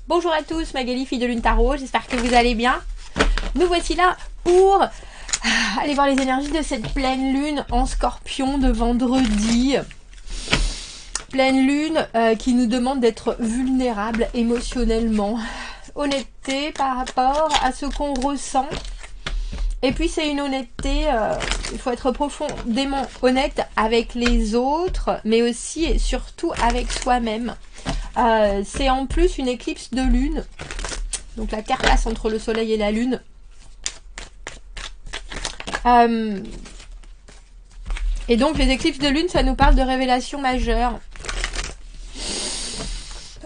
Bonjour à tous, Magali, fille de Lune Tarot, j'espère que vous allez bien. Nous voici là pour aller voir les énergies de cette pleine lune en Scorpion de vendredi. Pleine lune qui nous demande d'être vulnérable émotionnellement. Honnêteté par rapport à ce qu'on ressent. Et puis c'est une honnêteté, il faut être profondément honnête avec les autres, mais aussi et surtout avec soi-même. C'est en plus une éclipse de lune, donc la Terre passe entre le soleil et la lune. Et donc les éclipses de lune, ça nous parle de révélations majeures.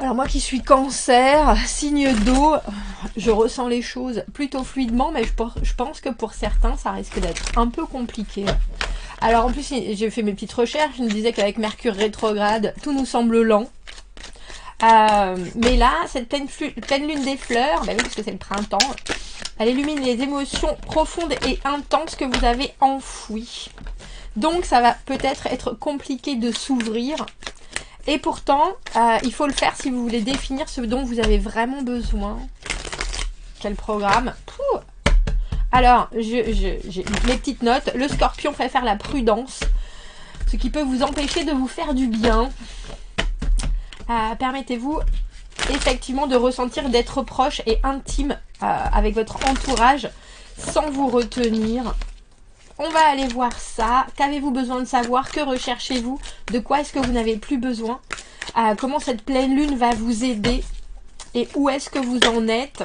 Alors moi qui suis cancer, signe d'eau, je ressens les choses plutôt fluidement, mais je pense que pour certains, ça risque d'être un peu compliqué. Alors en plus, j'ai fait mes petites recherches, je me disais qu'avec Mercure rétrograde, tout nous semble lent. Mais là, cette pleine lune des fleurs, bah oui, parce que c'est le printemps, elle illumine les émotions profondes et intenses que vous avez enfouies. Donc ça va peut-être être compliqué de s'ouvrir. Et pourtant, il faut le faire si vous voulez définir ce dont vous avez vraiment besoin. Quel programme. Pouh. Alors, j'ai mes petites notes. Le Scorpion préfère la prudence, ce qui peut vous empêcher de vous faire du bien. Permettez-vous effectivement de ressentir d'être proche et intime avec votre entourage sans vous retenir. On va aller voir ça. Qu'avez-vous besoin de savoir? Que recherchez-vous? De quoi est-ce que vous n'avez plus besoin? Comment cette pleine lune va vous aider? Et où est-ce que vous en êtes?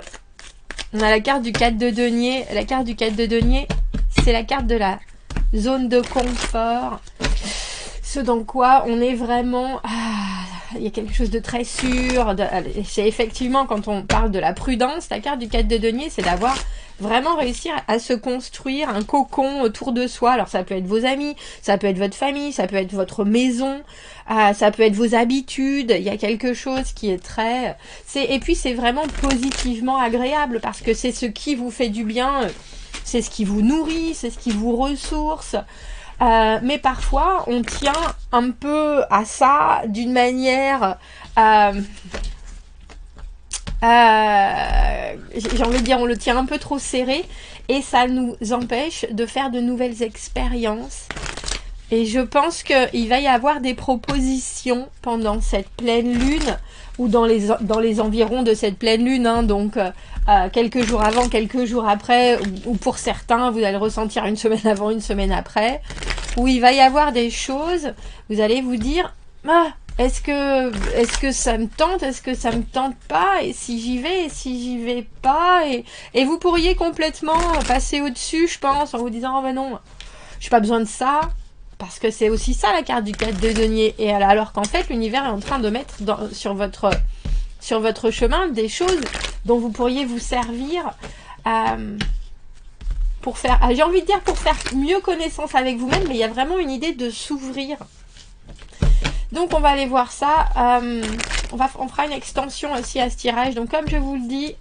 On a la carte du 4 de denier. La carte du 4 de denier, c'est la carte de la zone de confort. Ce dans quoi on est vraiment... il y a quelque chose de très sûr. C'est effectivement, quand on parle de la prudence, la carte du 4 de denier, c'est d'avoir vraiment réussir à se construire un cocon autour de soi. Alors ça peut être vos amis, ça peut être votre famille, ça peut être votre maison, ça peut être vos habitudes. Il y a quelque chose qui est très... Et puis c'est vraiment positivement agréable parce que c'est ce qui vous fait du bien, c'est ce qui vous nourrit, c'est ce qui vous ressource. Mais parfois on tient un peu à ça d'une manière... j'ai envie de dire, on le tient un peu trop serré et ça nous empêche de faire de nouvelles expériences. Et je pense qu'il va y avoir des propositions pendant cette pleine lune ou dans les environs de cette pleine lune, hein, donc quelques jours avant, quelques jours après, ou pour certains, vous allez le ressentir une semaine avant, une semaine après, où il va y avoir des choses, vous allez vous dire est-ce que ça me tente? Est-ce que ça me tente pas? Et si j'y vais? Et si j'y vais pas? Et vous pourriez complètement passer au-dessus, je pense, en vous disant oh ben non, j'ai pas besoin de ça. Parce que c'est aussi ça la carte du 4 de denier. Et alors qu'en fait, l'univers est en train de mettre sur votre chemin des choses dont vous pourriez vous servir pour faire, j'ai envie de dire pour faire mieux connaissance avec vous-même, mais il y a vraiment une idée de s'ouvrir. Donc on va aller voir ça. On fera une extension aussi à ce tirage. Donc comme je vous le dis,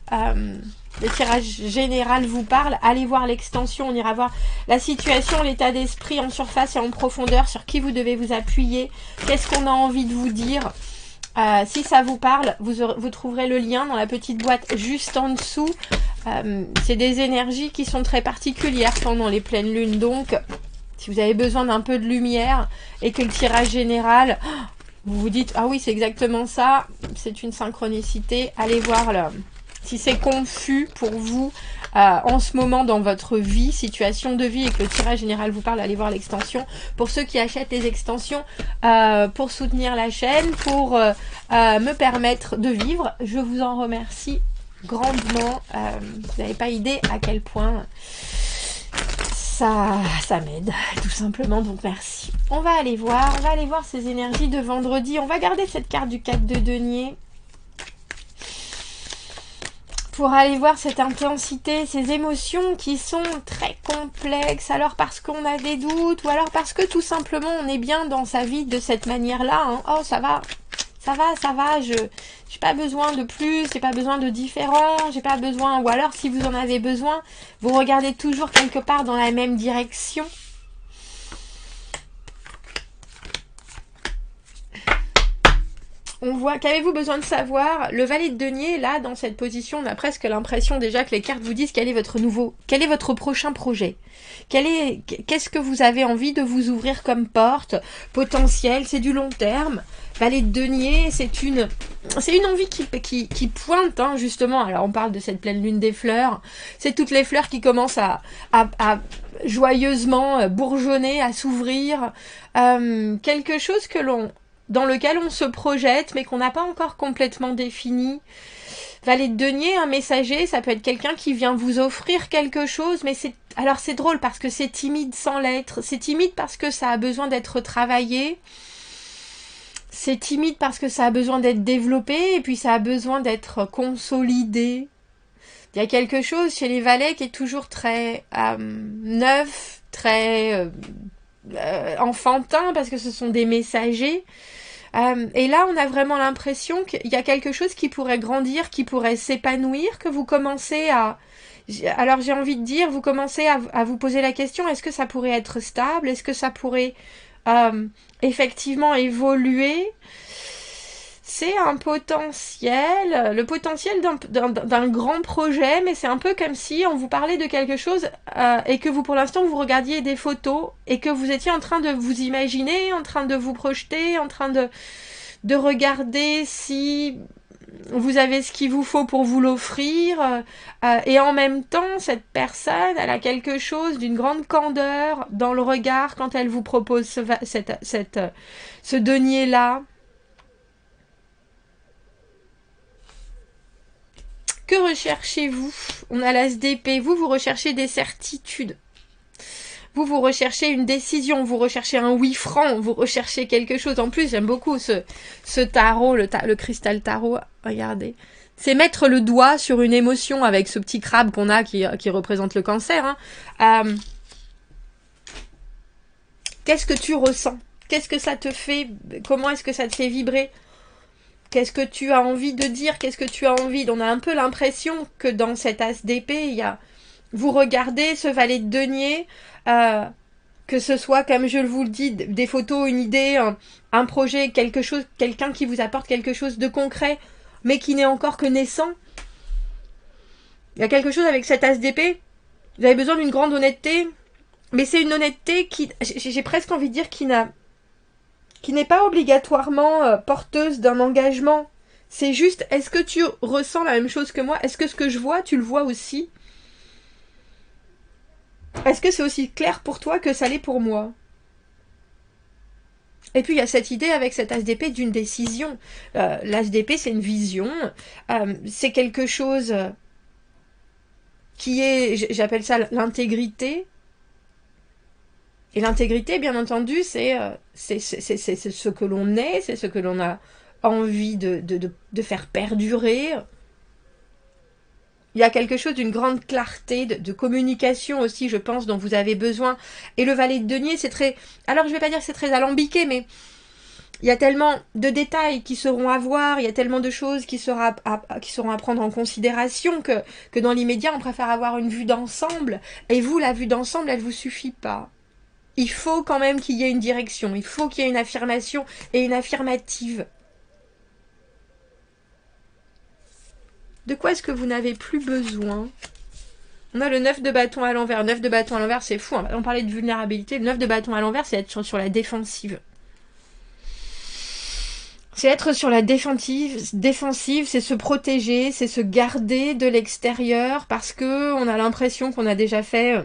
le tirage général vous parle. Allez voir l'extension. On ira voir la situation, l'état d'esprit en surface et en profondeur, sur qui vous devez vous appuyer. Qu'est-ce qu'on a envie de vous dire. Si ça vous parle, vous trouverez le lien dans la petite boîte juste en dessous. C'est des énergies qui sont très particulières pendant les pleines lunes. Donc... si vous avez besoin d'un peu de lumière et que le tirage général, vous vous dites, ah oui, c'est exactement ça, c'est une synchronicité, allez voir là. Si c'est confus pour vous en ce moment dans votre vie, situation de vie, et que le tirage général vous parle, allez voir l'extension. Pour ceux qui achètent les extensions pour soutenir la chaîne, pour me permettre de vivre, je vous en remercie grandement. Vous n'avez pas idée à quel point... ça m'aide, tout simplement, donc merci. On va aller voir ces énergies de vendredi. On va garder cette carte du 4 de denier pour aller voir cette intensité, ces émotions qui sont très complexes. Alors parce qu'on a des doutes, ou alors parce que tout simplement on est bien dans sa vie de cette manière-là, hein. Oh, ça va, j'ai pas besoin de plus, j'ai pas besoin de différent, j'ai pas besoin, ou alors si vous en avez besoin, vous regardez toujours quelque part dans la même direction. On voit, qu'avez-vous besoin de savoir? Le valet de denier, là, dans cette position, on a presque l'impression déjà que les cartes vous disent quel est votre prochain projet. Qu'est-ce que vous avez envie de vous ouvrir comme porte potentielle? C'est du long terme. Valet de denier, c'est une envie qui pointe, hein, justement. Alors, on parle de cette pleine lune des fleurs. C'est toutes les fleurs qui commencent à joyeusement bourgeonner, à s'ouvrir. Quelque chose dans lequel on se projette, mais qu'on n'a pas encore complètement défini. Valet de denier, un messager, ça peut être quelqu'un qui vient vous offrir quelque chose, mais c'est drôle parce que c'est timide sans l'être. C'est timide parce que ça a besoin d'être travaillé. C'est timide parce que ça a besoin d'être développé, et puis ça a besoin d'être consolidé. Il y a quelque chose chez les valets qui est toujours très neuf, très enfantin, parce que ce sont des messagers. Et là, on a vraiment l'impression qu'il y a quelque chose qui pourrait grandir, qui pourrait s'épanouir, que vous commencez à... Alors j'ai envie de dire, vous commencez à vous poser la question, est-ce que ça pourrait être stable? Est-ce que ça pourrait effectivement évoluer? C'est un potentiel, le potentiel d'un grand projet, mais c'est un peu comme si on vous parlait de quelque chose et que vous, pour l'instant, vous regardiez des photos et que vous étiez en train de vous imaginer, en train de vous projeter, en train de regarder si vous avez ce qu'il vous faut pour vous l'offrir. Et en même temps, cette personne, elle a quelque chose d'une grande candeur dans le regard quand elle vous propose ce denier-là. Que recherchez-vous? On a l'as d'épée. Vous recherchez des certitudes. Vous recherchez une décision. Vous recherchez un oui franc. Vous recherchez quelque chose. En plus, j'aime beaucoup ce tarot, le cristal tarot. Regardez. C'est mettre le doigt sur une émotion avec ce petit crabe qu'on a qui représente le cancer. Hein. Qu'est-ce que tu ressens? Qu'est-ce que ça te fait? Comment est-ce que ça te fait vibrer? Qu'est-ce que tu as envie de dire? Qu'est-ce que tu as envie? On a un peu l'impression que dans cet as d'épée, vous regardez ce valet de denier, que ce soit, comme je vous le dis, des photos, une idée, un projet, quelque chose, quelqu'un qui vous apporte quelque chose de concret, mais qui n'est encore que naissant. Il y a quelque chose avec cet as d'épée. Vous avez besoin d'une grande honnêteté, mais c'est une honnêteté qui, j'ai presque envie de dire, qui n'est pas obligatoirement porteuse d'un engagement. C'est juste, est-ce que tu ressens la même chose que moi? Est-ce que ce que je vois, tu le vois aussi? Est-ce que c'est aussi clair pour toi que ça l'est pour moi? Et puis il y a cette idée avec cet as d'épée d'une décision. L'as d'épée, c'est une vision. C'est quelque chose qui est, j'appelle ça l'intégrité. Et l'intégrité, bien entendu, c'est ce que l'on est, c'est ce que l'on a envie de faire perdurer. Il y a quelque chose d'une grande clarté, de communication aussi, je pense, dont vous avez besoin. Et le valet de denier, c'est très... Alors, je ne vais pas dire que c'est très alambiqué, mais il y a tellement de détails qui seront à voir, il y a tellement de choses qui seront à prendre en considération que dans l'immédiat, on préfère avoir une vue d'ensemble. Et vous, la vue d'ensemble, elle ne vous suffit pas. Il faut quand même qu'il y ait une direction, il faut qu'il y ait une affirmation et une affirmative. De quoi est-ce que vous n'avez plus besoin? On a le 9 de bâton à l'envers. 9 de bâton à l'envers, c'est fou. On parlait de vulnérabilité. Le 9 de bâton à l'envers, c'est être sur la défensive. C'est être sur la défensive, c'est se protéger, c'est se garder de l'extérieur parce que on a l'impression qu'on a déjà fait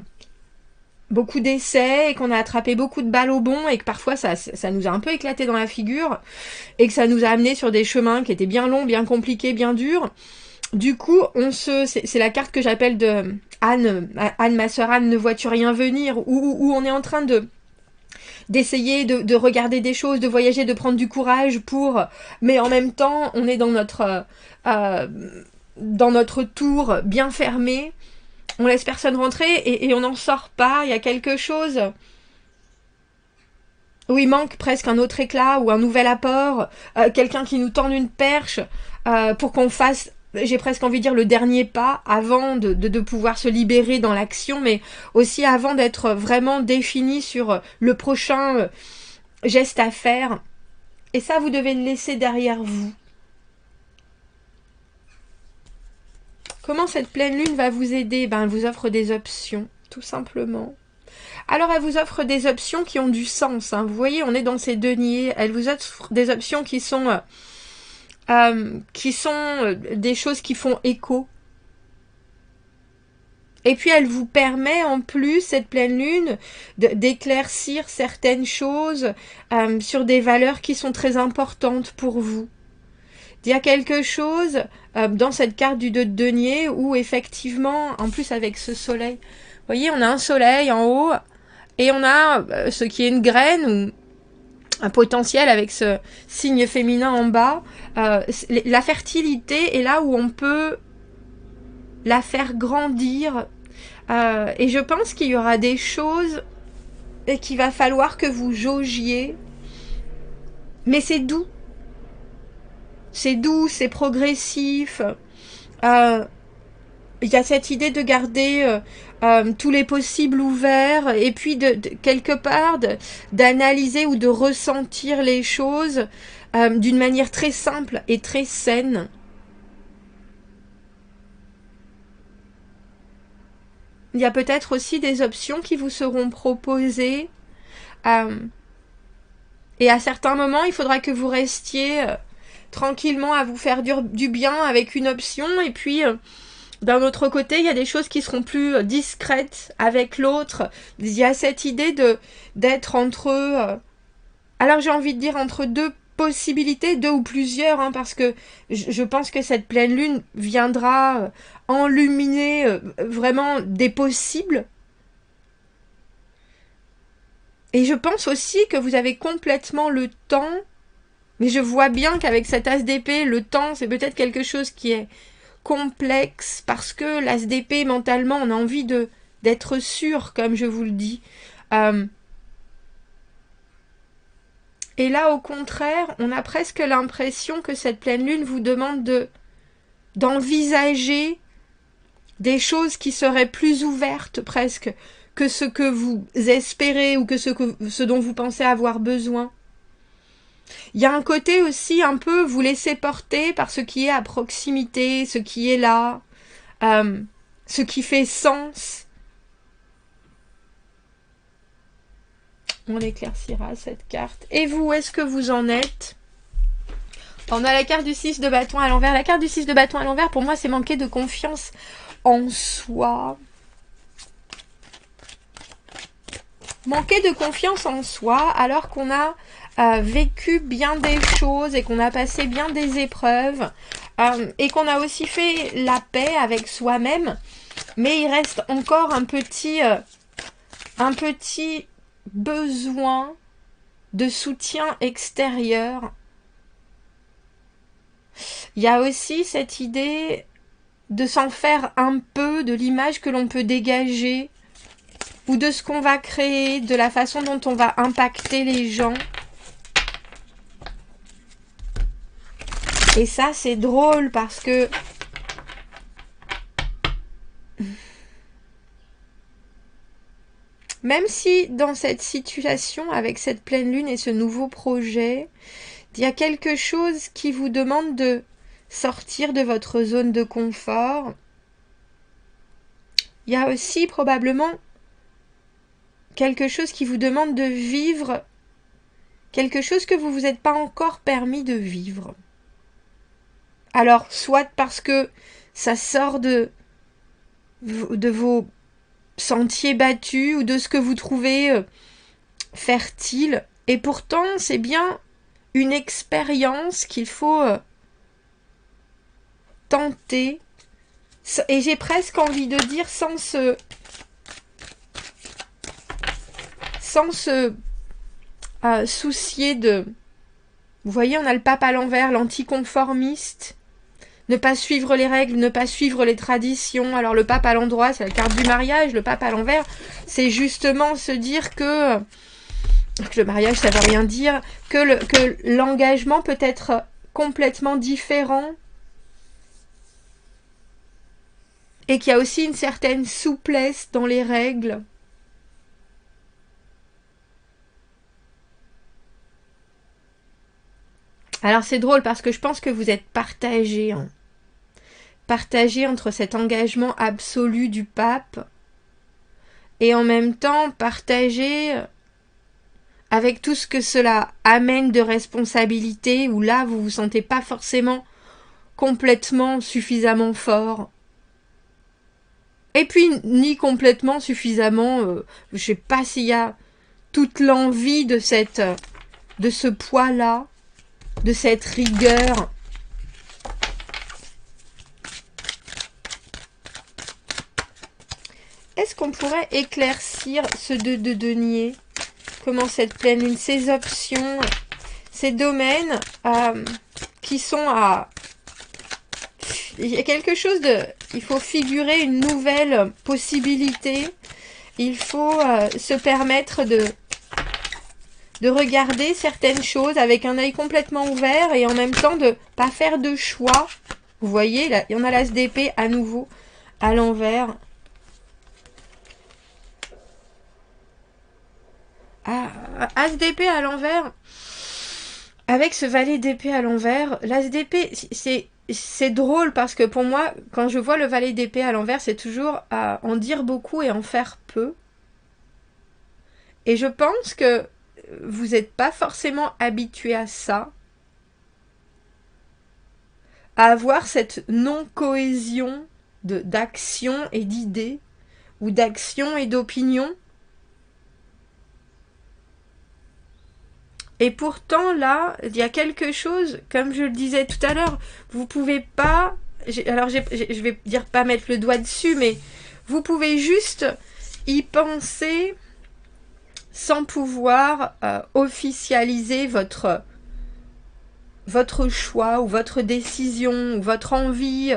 beaucoup d'essais et qu'on a attrapé beaucoup de balles au bond et que parfois ça nous a un peu éclaté dans la figure et que ça nous a amené sur des chemins qui étaient bien longs, bien compliqués, bien durs. Du coup, c'est la carte que j'appelle de Anne, ma sœur Anne, ne vois-tu rien venir, où on est en train d'essayer de regarder des choses, de voyager, de prendre du courage mais en même temps, on est dans notre tour bien fermé. On laisse personne rentrer et on n'en sort pas. Il y a quelque chose où il manque presque un autre éclat ou un nouvel apport, quelqu'un qui nous tende une perche pour qu'on fasse, j'ai presque envie de dire, le dernier pas avant de pouvoir se libérer dans l'action, mais aussi avant d'être vraiment défini sur le prochain geste à faire. Et ça, vous devez le laisser derrière vous. Comment cette pleine lune va vous aider? Ben, elle vous offre des options, tout simplement. Alors, elle vous offre des options qui ont du sens. Hein. Vous voyez, on est dans ces deniers. Elle vous offre des options qui sont des choses qui font écho. Et puis, elle vous permet, en plus, cette pleine lune, d'éclaircir certaines choses sur des valeurs qui sont très importantes pour vous. Il y a quelque chose dans cette carte du 2 de denier où, effectivement, en plus avec ce soleil, vous voyez, on a un soleil en haut et on a ce qui est une graine ou un potentiel avec ce signe féminin en bas. La fertilité est là où on peut la faire grandir. Et je pense qu'il y aura des choses et qu'il va falloir que vous jaugiez. Mais c'est doux. C'est doux, c'est progressif. Il y a cette idée de garder tous les possibles ouverts et puis quelque part d'analyser ou de ressentir les choses d'une manière très simple et très saine. Il y a peut-être aussi des options qui vous seront proposées et à certains moments, il faudra que vous restiez tranquillement à vous faire du bien avec une option et puis d'un autre côté, il y a des choses qui seront plus discrètes avec l'autre. Il y a cette idée d'être entre alors j'ai envie de dire entre deux possibilités, deux ou plusieurs, hein, parce que je pense que cette pleine lune viendra enluminer vraiment des possibles. Et je pense aussi que vous avez complètement le temps, mais je vois bien qu'avec cet as d'épée, le temps, c'est peut-être quelque chose qui est complexe, parce que l'as d'épée, mentalement, on a envie d'être sûr, comme je vous le dis. Et là, au contraire, on a presque l'impression que cette pleine lune vous demande d'envisager des choses qui seraient plus ouvertes presque que ce que vous espérez ou que ce dont vous pensez avoir besoin. Il y a un côté aussi un peu vous laisser porter par ce qui est à proximité, ce qui est là, ce qui fait sens. On éclaircira cette carte. Et vous, où est-ce que vous en êtes? On a la carte du 6 de bâton à l'envers. La carte du 6 de bâton à l'envers, pour moi, c'est manquer de confiance en soi. Manquer de confiance en soi alors qu'on a vécu bien des choses et qu'on a passé bien des épreuves et qu'on a aussi fait la paix avec soi-même, mais il reste encore un petit besoin de soutien extérieur. Il y a aussi cette idée de s'en faire un peu de l'image que l'on peut dégager ou de ce qu'on va créer, de la façon dont on va impacter les gens. Et ça, c'est drôle parce que même si dans cette situation, avec cette pleine lune et ce nouveau projet, il y a quelque chose qui vous demande de sortir de votre zone de confort, il y a aussi probablement quelque chose qui vous demande de vivre quelque chose que vous ne vous êtes pas encore permis de vivre. Alors, soit parce que ça sort de vos sentiers battus ou de ce que vous trouvez fertile, et pourtant c'est bien une expérience qu'il faut tenter, et j'ai presque envie de dire sans se soucier de... Vous voyez, on a le pape à l'envers, l'anticonformiste. Ne pas suivre les règles, ne pas suivre les traditions. Alors le pape à l'endroit, c'est la carte du mariage. Le pape à l'envers, c'est justement se dire que le mariage, ça veut rien dire. Que l'engagement peut être complètement différent. Et qu'il y a aussi une certaine souplesse dans les règles. Alors c'est drôle parce que je pense que vous êtes partagés, hein. Partagés entre cet engagement absolu du pape et en même temps partagés avec tout ce que cela amène de responsabilité, où là vous vous sentez pas forcément complètement suffisamment fort. Et puis ni complètement suffisamment, je sais pas s'il y a toute l'envie de ce poids-là, de cette rigueur. Est-ce qu'on pourrait éclaircir ce 2 de denier? Comment cette pleine lune, ces options, ces domaines qui sont à... Il y a quelque chose de... Il faut figurer une nouvelle possibilité. Il faut se permettre de regarder certaines choses avec un œil complètement ouvert et en même temps de pas faire de choix. Vous voyez, là, il y en a l'as d'épée à nouveau à l'envers. Ah, as d'épée à l'envers. Avec ce valet d'épée à l'envers, l'as d'épée, c'est drôle parce que pour moi, quand je vois le valet d'épée à l'envers, c'est toujours à en dire beaucoup et en faire peu. Et je pense que vous n'êtes pas forcément habitué à ça, à avoir cette non-cohésion d'action et d'idées, ou d'action et d'opinion. Et pourtant, là, il y a quelque chose, comme je le disais tout à l'heure, vous pouvez pas... Alors, je vais dire pas mettre le doigt dessus, mais vous pouvez juste y penser sans pouvoir officialiser votre choix ou votre décision ou votre envie.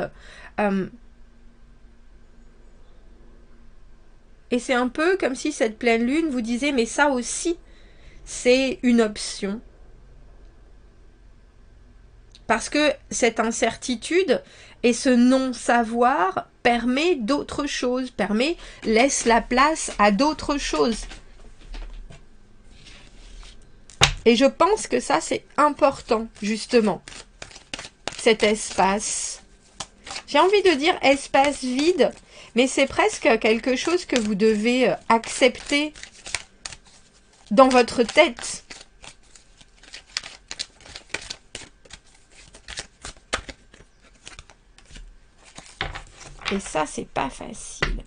Et c'est un peu comme si cette pleine lune vous disait, mais ça aussi, c'est une option. Parce que cette incertitude et ce non-savoir permet d'autres choses, laisse la place à d'autres choses. Et je pense que ça, c'est important, justement. Cet espace. J'ai envie de dire espace vide, mais c'est presque quelque chose que vous devez accepter dans votre tête. Et ça, c'est pas facile.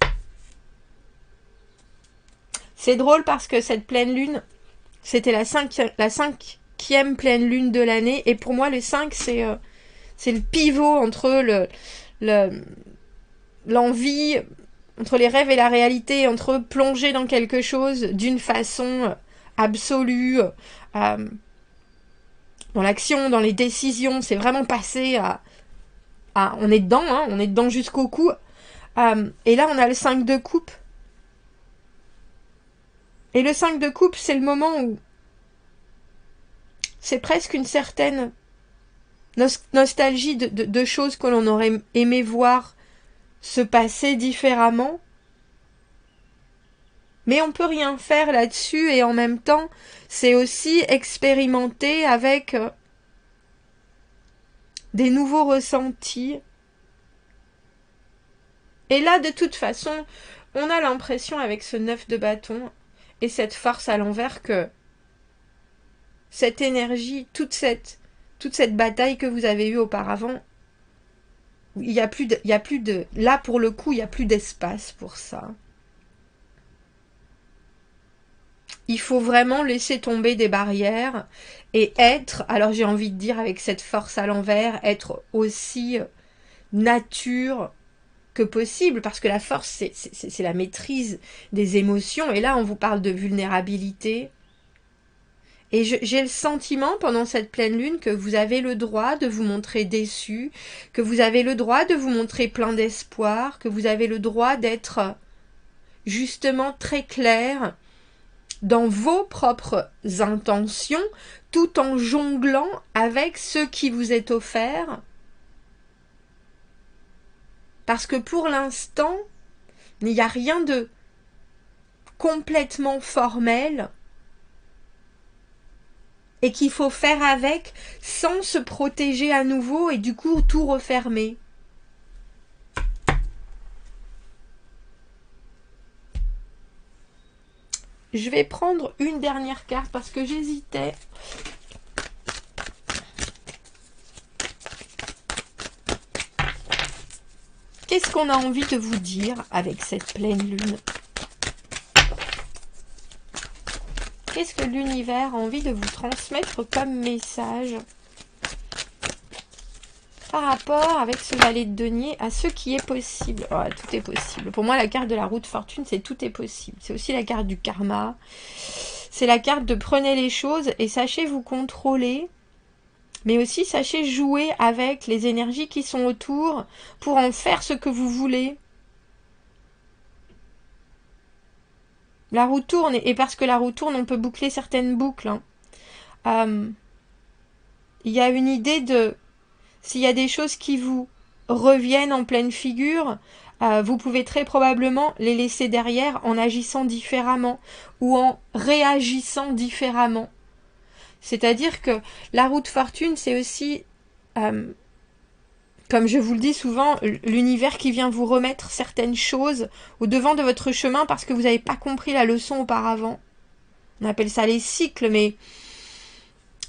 C'est drôle parce que cette pleine lune, c'était la cinquième pleine lune de l'année. Et pour moi, le 5, c'est le pivot entre l'envie, entre les rêves et la réalité, entre plonger dans quelque chose d'une façon absolue, dans l'action, dans les décisions. C'est vraiment passé à on est dedans, hein, on est dedans jusqu'au cou. Et là, on a le 5 de coupe. Et le 5 de coupe, c'est le moment où c'est presque une certaine nostalgie de choses que l'on aurait aimé voir se passer différemment. Mais on peut rien faire là-dessus et en même temps, c'est aussi expérimenter avec des nouveaux ressentis. Et là, de toute façon, on a l'impression avec ce 9 de bâton et cette force à l'envers que cette énergie, toute cette bataille que vous avez eue auparavant, il y a plus de là pour le coup, il n'y a plus d'espace pour ça. Il faut vraiment laisser tomber des barrières et être, alors j'ai envie de dire avec cette force à l'envers, être aussi nature que possible, parce que la force, c'est la maîtrise des émotions, et là on vous parle de vulnérabilité. Et j'ai le sentiment pendant cette pleine lune que vous avez le droit de vous montrer déçu, que vous avez le droit de vous montrer plein d'espoir, que vous avez le droit d'être justement très clair dans vos propres intentions, tout en jonglant avec ce qui vous est offert. Parce que pour l'instant, il n'y a rien de complètement formel. et qu'il faut faire avec sans se protéger à nouveau et du coup tout refermer. Je vais prendre une dernière carte parce que j'hésitais. Qu'est-ce qu'on a envie de vous dire avec cette pleine lune? Qu'est-ce que l'univers a envie de vous transmettre comme message par rapport avec ce valet de denier à ce qui est possible? Oh, tout est possible. Pour moi, la carte de la roue de fortune, c'est tout est possible. C'est aussi la carte du karma. C'est la carte de prenez les choses et sachez vous contrôler. Mais aussi, sachez jouer avec les énergies qui sont autour pour en faire ce que vous voulez. La roue tourne, et parce que la roue tourne, on peut boucler certaines boucles. Il y a une idée de... S'il y a des choses qui vous reviennent en pleine figure, vous pouvez très probablement les laisser derrière en agissant différemment ou en réagissant différemment. C'est-à-dire que la roue de fortune, c'est aussi, comme je vous le dis souvent, l'univers qui vient vous remettre certaines choses au devant de votre chemin parce que vous n'avez pas compris la leçon auparavant. On appelle ça les cycles, mais...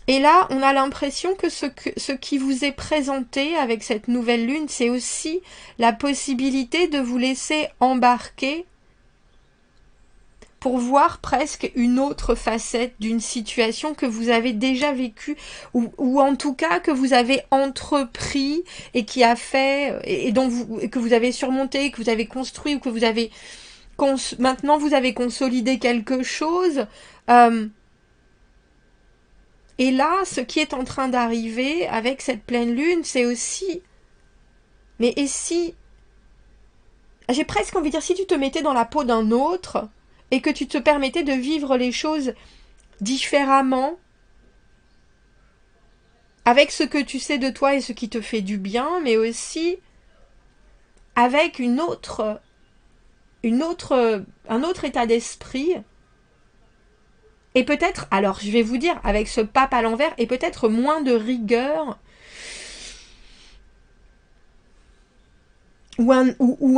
Et là, on a l'impression que ce qui vous est présenté avec cette nouvelle lune, c'est aussi la possibilité de vous laisser embarquer pour voir presque une autre facette d'une situation que vous avez déjà vécue ou en tout cas que vous avez entrepris et qui a fait et que vous avez surmonté, que vous avez construit ou que vous avez maintenant vous avez consolidé quelque chose. Et là, ce qui est en train d'arriver avec cette pleine lune, c'est aussi... Mais et si... J'ai presque envie de dire, si tu te mettais dans la peau d'un autre et que tu te permettais de vivre les choses différemment, avec ce que tu sais de toi et ce qui te fait du bien, mais aussi avec un autre état d'esprit. Et peut-être, alors je vais vous dire, avec ce pape à l'envers, et peut-être moins de rigueur, ou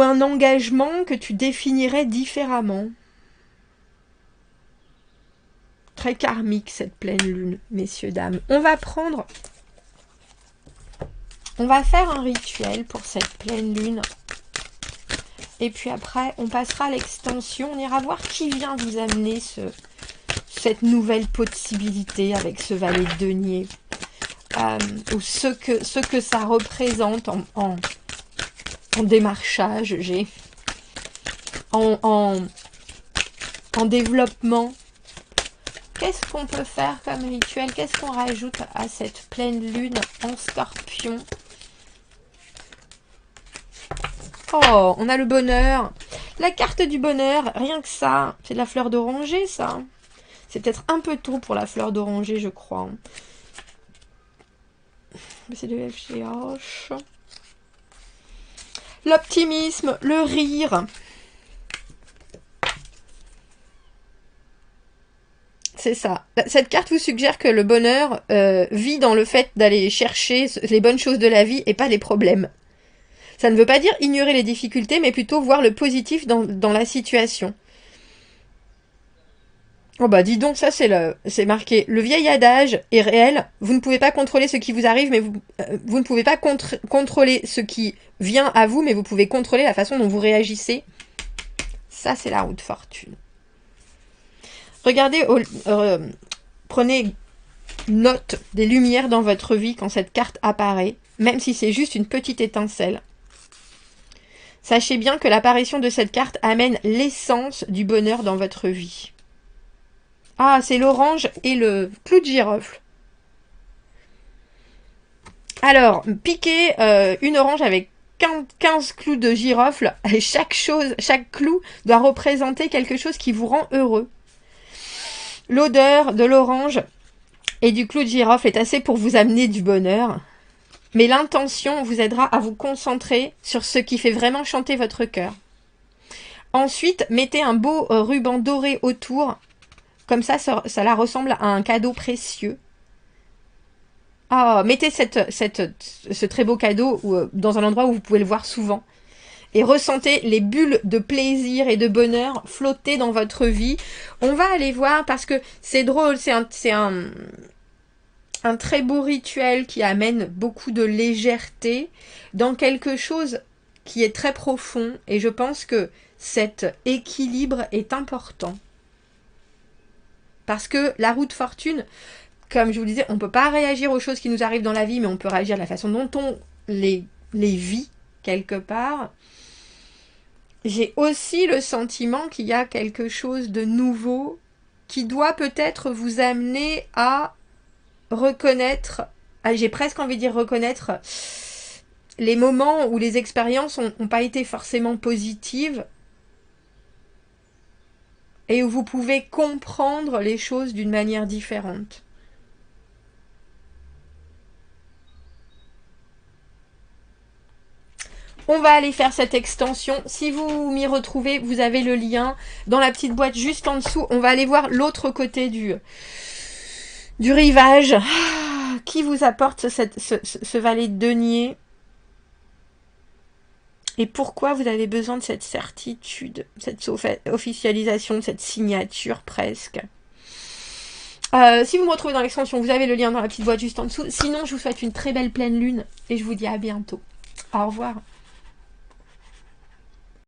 un engagement que tu définirais différemment. Très karmique cette pleine lune, messieurs, dames. On va faire un rituel pour cette pleine lune. Et puis après, on passera à l'extension. On ira voir qui vient vous amener cette nouvelle possibilité avec ce valet de denier. Ou ce que ça représente en démarchage, en développement. Qu'est-ce qu'on peut faire comme rituel? Qu'est-ce qu'on rajoute à cette pleine lune en Scorpion? Oh, on a le bonheur. La carte du bonheur, rien que ça. C'est de la fleur d'oranger, ça. C'est peut-être un peu tôt pour la fleur d'oranger, je crois. C'est de FGH. L'optimisme, le rire. C'est ça. Cette carte vous suggère que le bonheur vit dans le fait d'aller chercher les bonnes choses de la vie et pas les problèmes. Ça ne veut pas dire ignorer les difficultés, mais plutôt voir le positif dans la situation. Oh bah dis donc, ça c'est marqué. Le vieil adage est réel. Vous ne pouvez pas contrôler ce qui vous arrive, mais vous ne pouvez pas contrôler ce qui vient à vous, mais vous pouvez contrôler la façon dont vous réagissez. Ça, c'est la roue de fortune. Regardez, prenez note des lumières dans votre vie quand cette carte apparaît, même si c'est juste une petite étincelle. Sachez bien que l'apparition de cette carte amène l'essence du bonheur dans votre vie. Ah, c'est l'orange et le clou de girofle. Alors, piquez une orange avec 15 clous de girofle. Et chaque clou doit représenter quelque chose qui vous rend heureux. L'odeur de l'orange et du clou de girofle est assez pour vous amener du bonheur. Mais l'intention vous aidera à vous concentrer sur ce qui fait vraiment chanter votre cœur. Ensuite, mettez un beau ruban doré autour. Comme ça la ressemble à un cadeau précieux. Ah, mettez ce très beau cadeau dans un endroit où vous pouvez le voir souvent. Et ressentez les bulles de plaisir et de bonheur flotter dans votre vie. On va aller voir parce que c'est drôle, c'est un très beau rituel qui amène beaucoup de légèreté dans quelque chose qui est très profond. Et je pense que cet équilibre est important. Parce que la roue de fortune, comme je vous le disais, on ne peut pas réagir aux choses qui nous arrivent dans la vie, mais on peut réagir de la façon dont on les vit quelque part. J'ai aussi le sentiment qu'il y a quelque chose de nouveau qui doit peut-être vous amener à reconnaître, j'ai presque envie de dire reconnaître, les moments où les expériences n'ont pas été forcément positives et où vous pouvez comprendre les choses d'une manière différente. On va aller faire cette extension. Si vous m'y retrouvez, vous avez le lien dans la petite boîte juste en dessous. On va aller voir l'autre côté du rivage. Qui vous apporte ce valet de denier? Et pourquoi vous avez besoin de cette certitude, cette officialisation, cette signature presque? Si vous me retrouvez dans l'extension, vous avez le lien dans la petite boîte juste en dessous. Sinon, je vous souhaite une très belle pleine lune et je vous dis à bientôt. Au revoir.